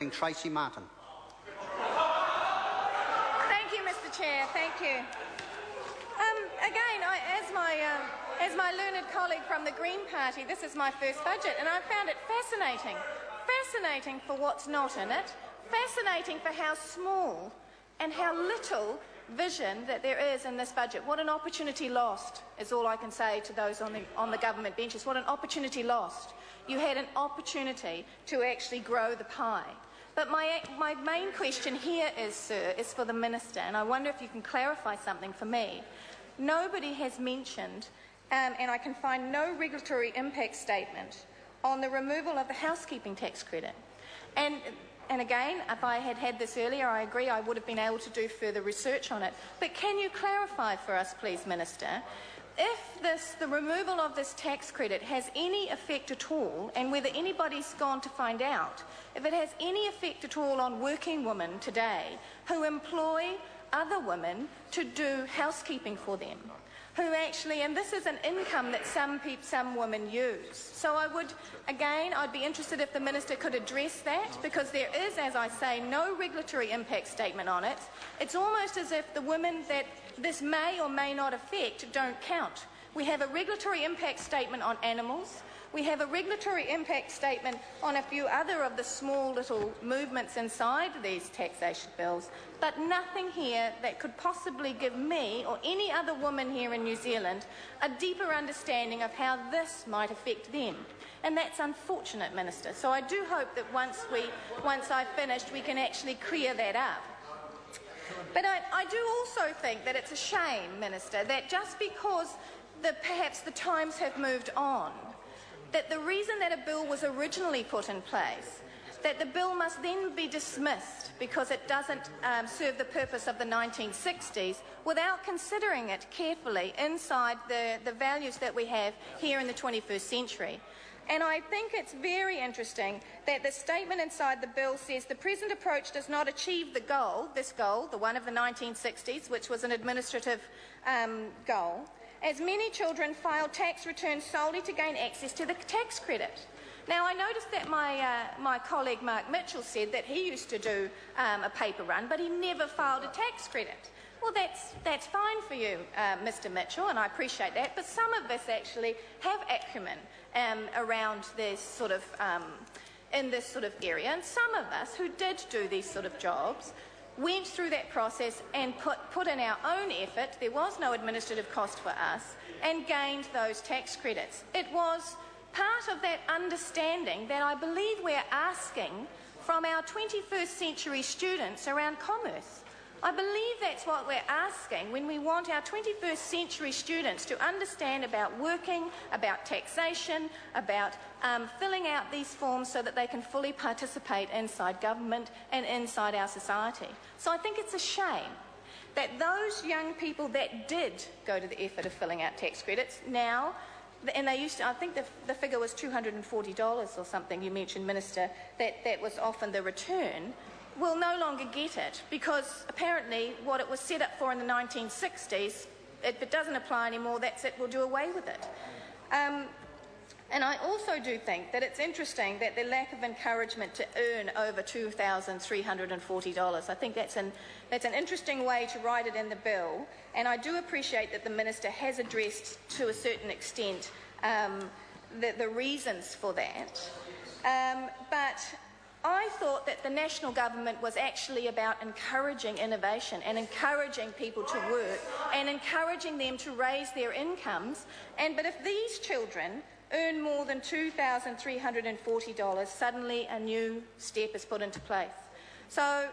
Tracy Martin. Thank you, Mr. Chair. Thank you. Again, as my learned colleague from the Green Party, this is my first budget, and I found it fascinating. Fascinating for what's not in it. Fascinating for how small and how little vision that there is in this budget. What an opportunity lost is all I can say to those on the government benches. What an opportunity lost. You had an opportunity to actually grow the pie. But my main question here is, sir, is for the Minister, and I wonder if you can clarify something for me. Nobody has mentioned, and I can find no regulatory impact statement on the removal of the housekeeping tax credit. And again, if I had had this earlier, I agree I would have been able to do further research on it. But can you clarify for us, please, Minister, if the removal of this tax credit has any effect at all, and whether anybody's gone to find out, if it has any effect at all on working women today who employ other women to do housekeeping for them, who actually, and this is an income that some women use. So I'd be interested if the Minister could address that, because there is, as I say, no regulatory impact statement on it. It's almost as if the women that this may or may not affect don't count. We have a regulatory impact statement on animals. We have a regulatory impact statement on a few other of the small little movements inside these taxation bills, but nothing here that could possibly give me or any other woman here in New Zealand a deeper understanding of how this might affect them. And that's unfortunate, Minister. So I do hope that once I've finished, we can actually clear that up. But I do also think that it's a shame, Minister, that just because perhaps the times have moved on, that the reason that a bill was originally put in place, that the bill must then be dismissed because it doesn't serve the purpose of the 1960s without considering it carefully inside the values that we have here in the 21st century. And I think it's very interesting that the statement inside the bill says the present approach does not achieve the goal, the one of the 1960s, which was an administrative goal, as many children file tax returns solely to gain access to the tax credit. Now, I noticed that my colleague Mark Mitchell said that he used to do a paper run, but he never filed a tax credit. Well, that's fine for you, Mr. Mitchell, and I appreciate that, but some of us actually have acumen around this sort of, in this sort of area, and some of us who did do these sort of jobs went through that process and put in our own effort. There was no administrative cost for us, and gained those tax credits. It was part of that understanding that I believe we're asking from our 21st century students around commerce. I believe that's what we're asking when we want our 21st century students to understand about working, about taxation, about filling out these forms so that they can fully participate inside government and inside our society. So I think it's a shame that those young people that did go to the effort of filling out tax credits now, and they used to, I think the figure was $240 or something, you mentioned, Minister, that was often the return, will no longer get it, because apparently what it was set up for in the 1960s, if it doesn't apply anymore, that's it, we'll do away with it. And I also do think that it's interesting that the lack of encouragement to earn over $2,340. I think that's an interesting way to write it in the bill, and I do appreciate that the Minister has addressed to a certain extent the reasons for that. But I thought that the national government was actually about encouraging innovation and encouraging people to work and encouraging them to raise their incomes. But if these children earn more than $2,340, suddenly a new step is put into place. So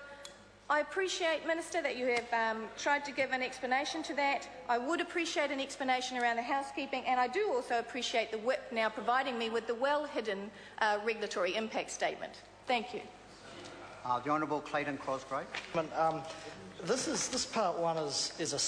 I appreciate, Minister, that you have tried to give an explanation to that. I would appreciate an explanation around the housekeeping, and I do also appreciate the Whip now providing me with the well-hidden regulatory impact statement. Thank you. The Honourable Clayton Crosgrave. This part one is a